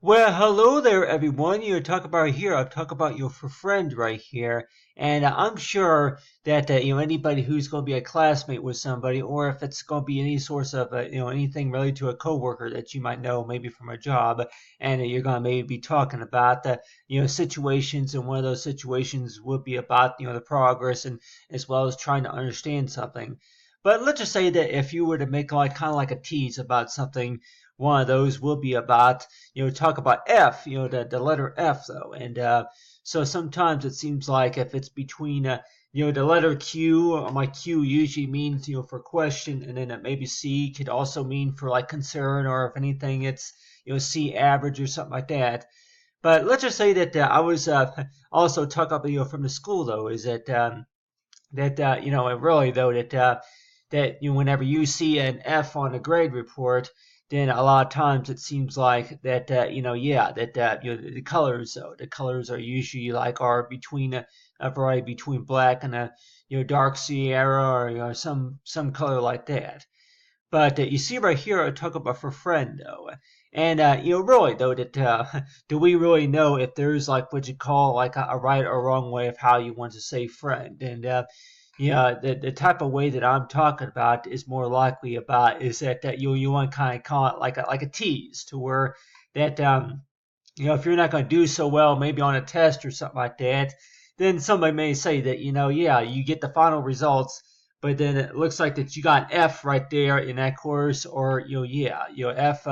Well, hello there, everyone. You talk about here. I talk about your friend right here, and I'm sure that anybody who's going to be a classmate with somebody, or if it's going to be any source of anything related to a coworker that you might know, maybe from a job, and you're going to maybe be talking about the situations, and one of those situations would be about the progress and as well as trying to understand something. But let's just say that if you were to make like kind of like a tease about something, one of those will be about talk about F, the letter F though. And so sometimes it seems like if it's between, the letter Q, my Q usually means, for question, and then maybe C could also mean for like concern, or if anything, it's, C average or something like that. But let's just say that I was also talk up, from the school though, is that really though that whenever you see an F on a grade report, then a lot of times it seems like that yeah, that the colors though, the colors are usually like are between a variety between black and a dark Sierra, or some color like that. But you see right here, I talk about for friend though, and really though that do we really know if there's like what you call like a right or wrong way of how you want to say friend? And the type of way that I'm talking about is more likely about is that you want to kind of call it like a tease, to where that if you're not going to do so well, maybe on a test or something like that, then somebody may say that, yeah, you get the final results, but then it looks like that you got an F right there in that course, or, yeah, F,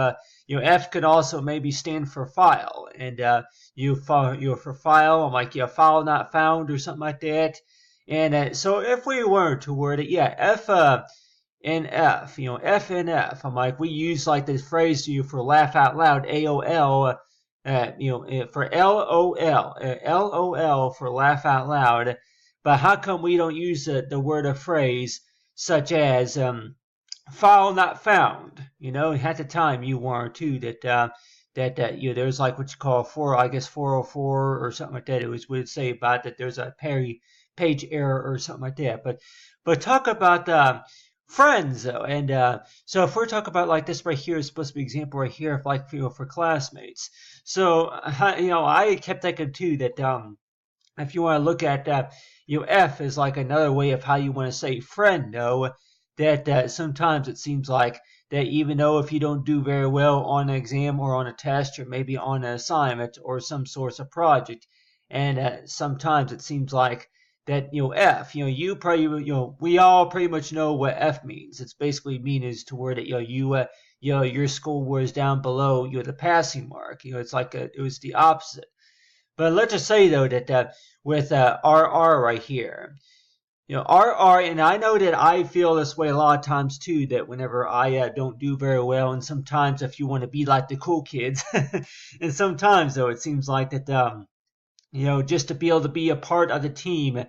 F could also maybe stand for file, and, for file, I'm like, file not found or something like that. And so if we were to word it, yeah, F, and F, F and F. I'm like, we use like this phrase to you for laugh out loud, AOL, for LOL, LOL for laugh out loud. But how come we don't use the word or phrase such as file not found? At the time you were too that there's like what you call I guess 404 or something like that. It was would say about that there's a page error or something like that. But talk about friends though, and so if we're talking about like this right here is supposed to be an example right here of like for classmates. So I kept thinking too that if you want to look at F is like another way of how you want to say friend though, that sometimes it seems like that even though if you don't do very well on an exam or on a test or maybe on an assignment or some sort of project, and sometimes it seems like that F, you probably we all pretty much know what F means. It's basically mean is to where that your score was down below the passing mark. It's like it was the opposite. But let's just say though that with RR right here, RR, and I know that I feel this way a lot of times too, that whenever I don't do very well, and sometimes if you want to be like the cool kids, and sometimes though it seems like that just to be able to be a part of the team,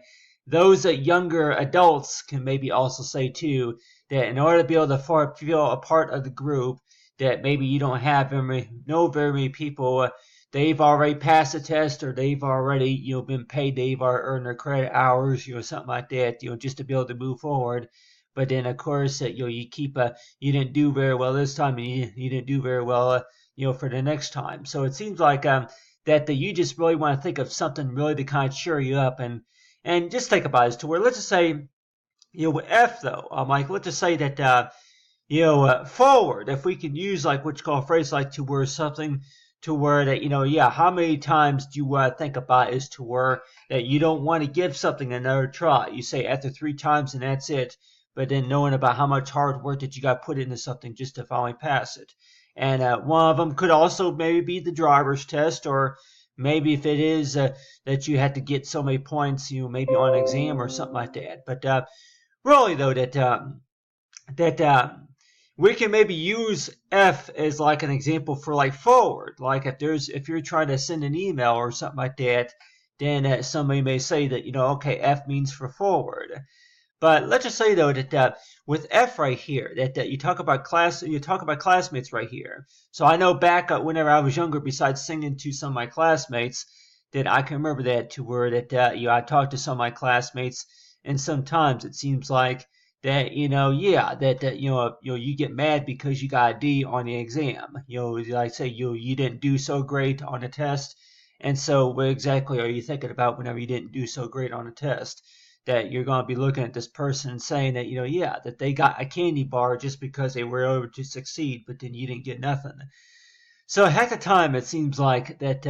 those younger adults can maybe also say too that in order to be able to feel a part of the group, that maybe you don't have very many people. They've already passed the test, or they've already been paid, they've already earned their credit hours, something like that, just to be able to move forward. But then of course you keep you didn't do very well this time, and you didn't do very well for the next time. So it seems like that you just really want to think of something really to kind of cheer you up, and just think about it to where let's just say with F though, Mike, let's just say that forward, if we can use like what you call a phrase like to where something to where that yeah, how many times do you think about is to where that you don't want to give something another try. You say after 3 times and that's it, but then knowing about how much hard work that you got put into something just to finally pass it. And one of them could also maybe be the driver's test, or maybe if it is that you had to get so many points, maybe on an exam or something like that. But really though that we can maybe use F as like an example for like forward. Like if you're trying to send an email or something like that, then somebody may say that okay, F means for forward. But let's just say though that with F right here, that you talk about classmates right here. So I know back whenever I was younger, besides singing to some of my classmates, that I can remember that to where that I talked to some of my classmates, and sometimes it seems like that yeah, that you get mad because you got a D on the exam. Like say you didn't do so great on a test, and so what exactly are you thinking about whenever you didn't do so great on a test? That you're going to be looking at this person and saying that yeah, that they got a candy bar just because they were able to succeed, but then you didn't get nothing. So half the time it seems like that,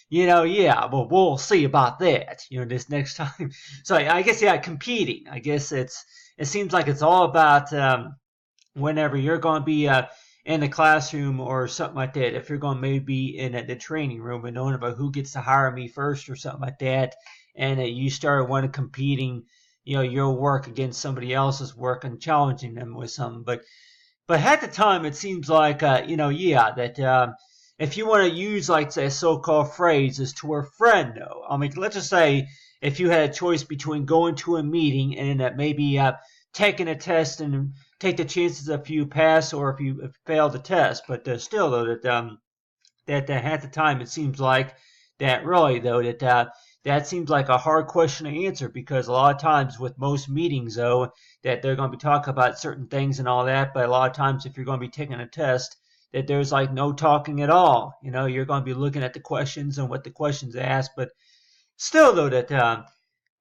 yeah, well, we'll see about that, this next time. So I guess, yeah, competing. I guess it seems like it's all about whenever you're going to be in the classroom or something like that. If you're going to maybe be in the training room and knowing about who gets to hire me first or something like that, and you start one of competing, your work against somebody else's work and challenging them with something. But at the time, it seems like, yeah, that if you want to use like a so-called phrase as to where friend, though, I mean, let's just say if you had a choice between going to a meeting and maybe taking a test and take the chances if you pass or if you fail the test, but still, though, that at the time it seems like that really though that seems like a hard question to answer because a lot of times with most meetings though that they're going to be talking about certain things and all that, but a lot of times if you're going to be taking a test that there's like no talking at all. You're going to be looking at the questions and what the questions ask, but still though that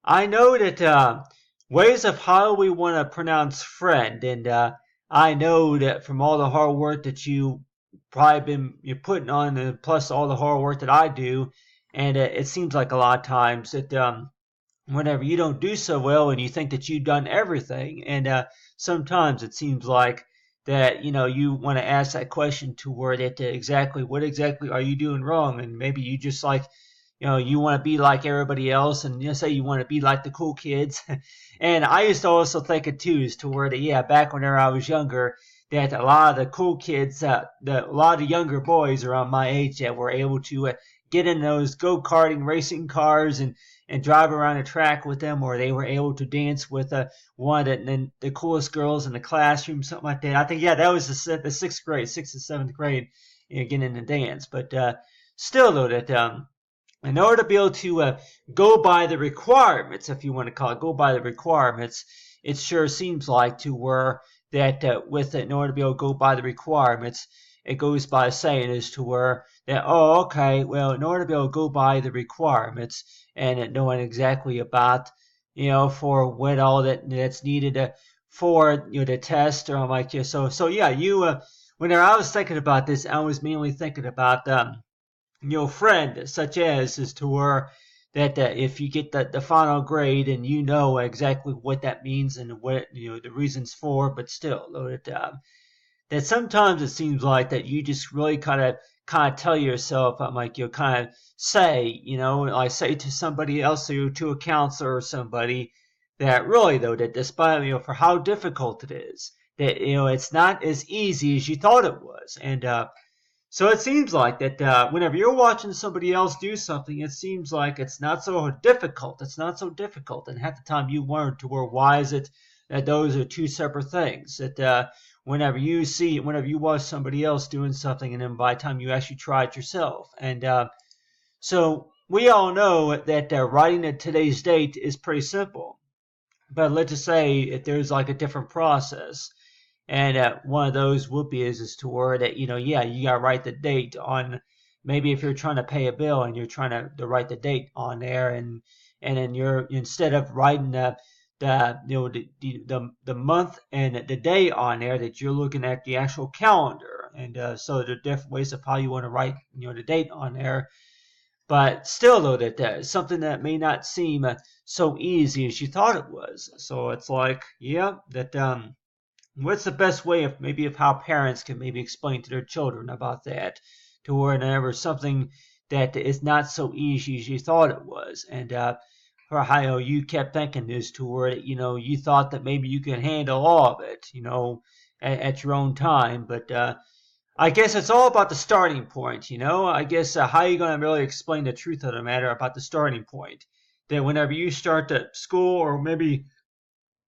I know that ways of how we want to pronounce friend, and I know that from all the hard work that you probably been you're putting on, and plus all the hard work that I do, and it seems like a lot of times that whenever you don't do so well and you think that you've done everything, and sometimes it seems like that you want to ask that question to where that exactly what exactly are you doing wrong, and maybe you just like you want to be like everybody else, and say you want to be like the cool kids. And I used to also think it too, is to where that yeah, back whenever I was younger, that a lot of the cool kids, a lot of the younger boys around my age that were able to get in those go-karting racing cars and drive around a track with them, or they were able to dance with one of the coolest girls in the classroom, something like that. I think yeah, that was the sixth grade, sixth and seventh grade, getting in the dance. But still though that in order to be able to go by the requirements, if you want to call it, go by the requirements, it sure seems like to where that with it, in order to be able to go by the requirements, it goes by saying is to where that, oh, okay, well, in order to be able to go by the requirements and knowing exactly about, for what all that's needed for, the test or like, so yeah, whenever I was thinking about this, I was mainly thinking about, friend, such as is to where that if you get the final grade and you know exactly what that means and what the reasons for, but still that sometimes it seems like that you just really kind of tell yourself, I'm like kind of say, like say to somebody else or to a counselor or somebody that really though that despite for how difficult it is, that it's not as easy as you thought it was, and so it seems like that whenever you're watching somebody else do something, it seems like it's not so difficult. It's not so difficult. And half the time you learn to where why is it that those are two separate things. That whenever you watch somebody else doing something, and then by the time you actually try it yourself. And so we all know that writing at today's date is pretty simple. But let's just say if there's like a different process. And one of those whoopies is to where that, yeah, you got to write the date on, maybe if you're trying to pay a bill and you're trying to write the date on there, and then you're, instead of writing the month and the day on there, that you're looking at the actual calendar. And so there are different ways of how you want to write, the date on there. But still, though, that something that may not seem so easy as you thought it was. So it's like, yeah, that what's the best way of how parents can maybe explain to their children about that, to whenever something that is not so easy as you thought it was, and for how you kept thinking this to where you thought that maybe you could handle all of it, at your own time, but I guess it's all about the starting point, I guess how are you going to really explain the truth of the matter about the starting point? That whenever you start the school, or maybe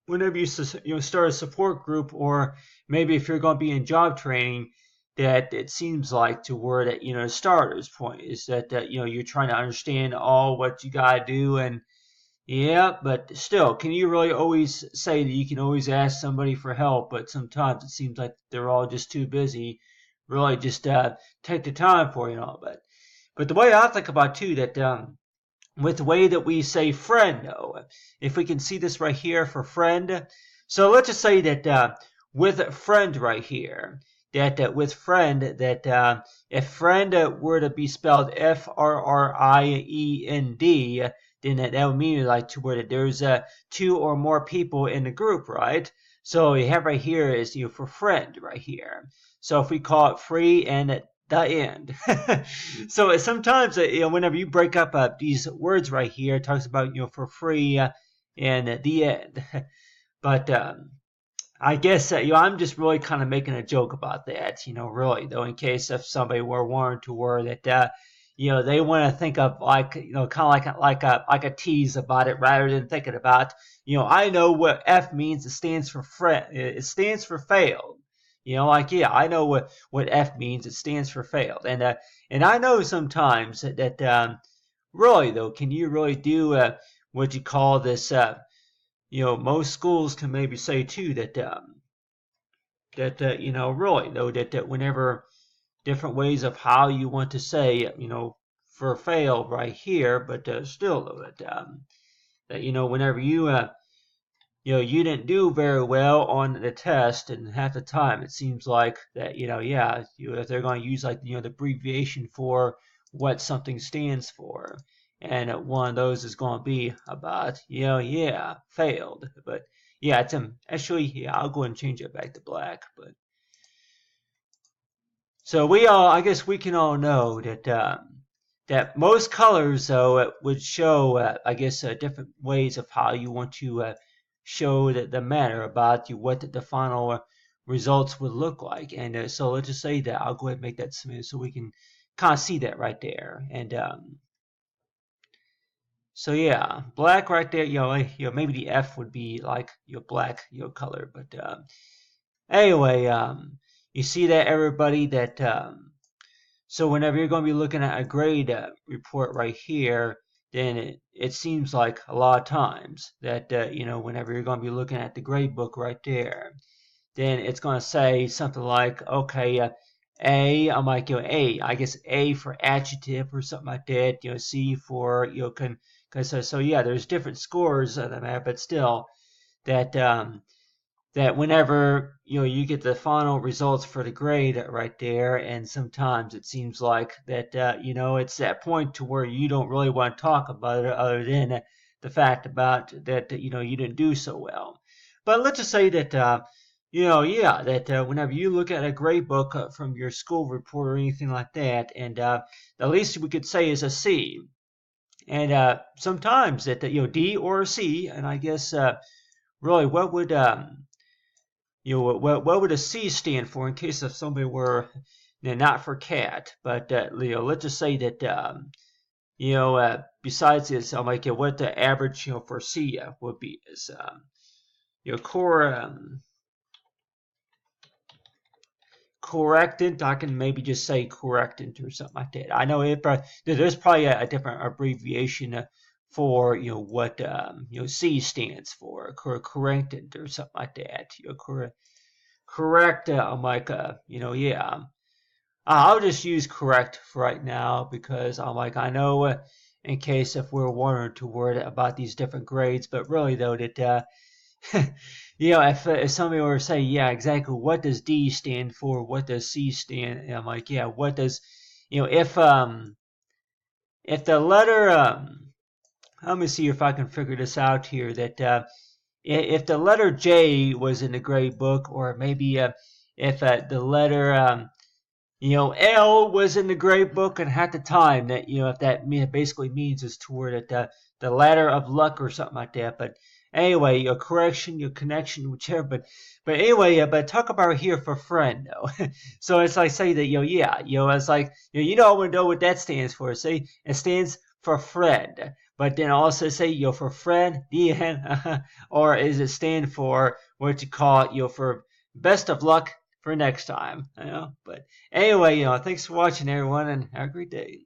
whenever you start a support group, or maybe if you're going to be in job training, that it seems like to where that starter's point is that you're trying to understand all what you got to do, and Yeah, but still, can you really always say that you can always ask somebody for help, but sometimes it seems like they're all just too busy, really just take the time for you and all. But the way I think about too that with the way that we say friend, though, if we can see this right here for friend, so let's just say that with friend right here, that with friend that if friend were to be spelled Friend, then that would mean like to where there's two or more people in the group, right? So you have right here is for friend right here. So if we call it free and the end. So sometimes whenever you break up these words right here, it talks about for free and the end. But I guess I'm just really kind of making a joke about that, really though, in case if somebody were warned to word that they want to think of like kind of like a tease about it rather than thinking about I know what F means. It stands for it stands for failed. I know what F means. It stands for failed. And I know sometimes that really though, can you really do what you call this? Most schools can maybe say too that really though that whenever different ways of how you want to say for fail right here, but still though that whenever you didn't do very well on the test, and half the time it seems like that if they're going to use like the abbreviation for what something stands for, and one of those is going to be about failed. But yeah, it's actually I'll go and change it back to black. But so I guess we can all know that that most colors though would show I guess different ways of how you want to show the matter about what the final results would look like. And so let's just say that I'll go ahead and make that smooth so we can kind of see that right there. And so yeah, black right there. Maybe the F would be like black color, but anyway, you see that everybody that. So whenever you're going to be looking at a grade report right here, then it seems like a lot of times that whenever you're going to be looking at the grade book right there, then it's going to say something like, okay, I'm like A, I guess A for adjective or something like that. C for because so yeah, there's different scores of that, but still that that whenever you get the final results for the grade right there, and sometimes it seems like that it's that point to where you don't really want to talk about it other than the fact about that you didn't do so well. But let's just say that that whenever you look at a grade book from your school report or anything like that, and the least we could say is a C, and sometimes that D or a C, and I guess really what would what would a C stand for in case if somebody were not for cat, but let's just say that besides this, I'm like what the average for C would be is core correctant. I can maybe just say correctant or something like that. I know there's probably a different abbreviation for what C stands for, correctant or something like that. Correct. I'm like yeah. I'll just use correct for right now because I'm like I know in case if we're wondering to word about these different grades, but really though that if somebody were to say, yeah, exactly, what does D stand for? What does C stand? And I'm like, yeah, what does, if the letter, let me see if I can figure this out here. That if the letter J was in the grade book, or maybe if the letter L was in the grade book, and at the time that if that basically means is toward the ladder of luck or something like that. But anyway, your correction, your connection, whichever. But anyway, but talk about here for friend though. So it's like say that it's like I want to know what that stands for. Say it stands for friend. But then also say for friend, the end, or is it stand for what you call it for best of luck for next time, But anyway, thanks for watching, everyone, and have a great day.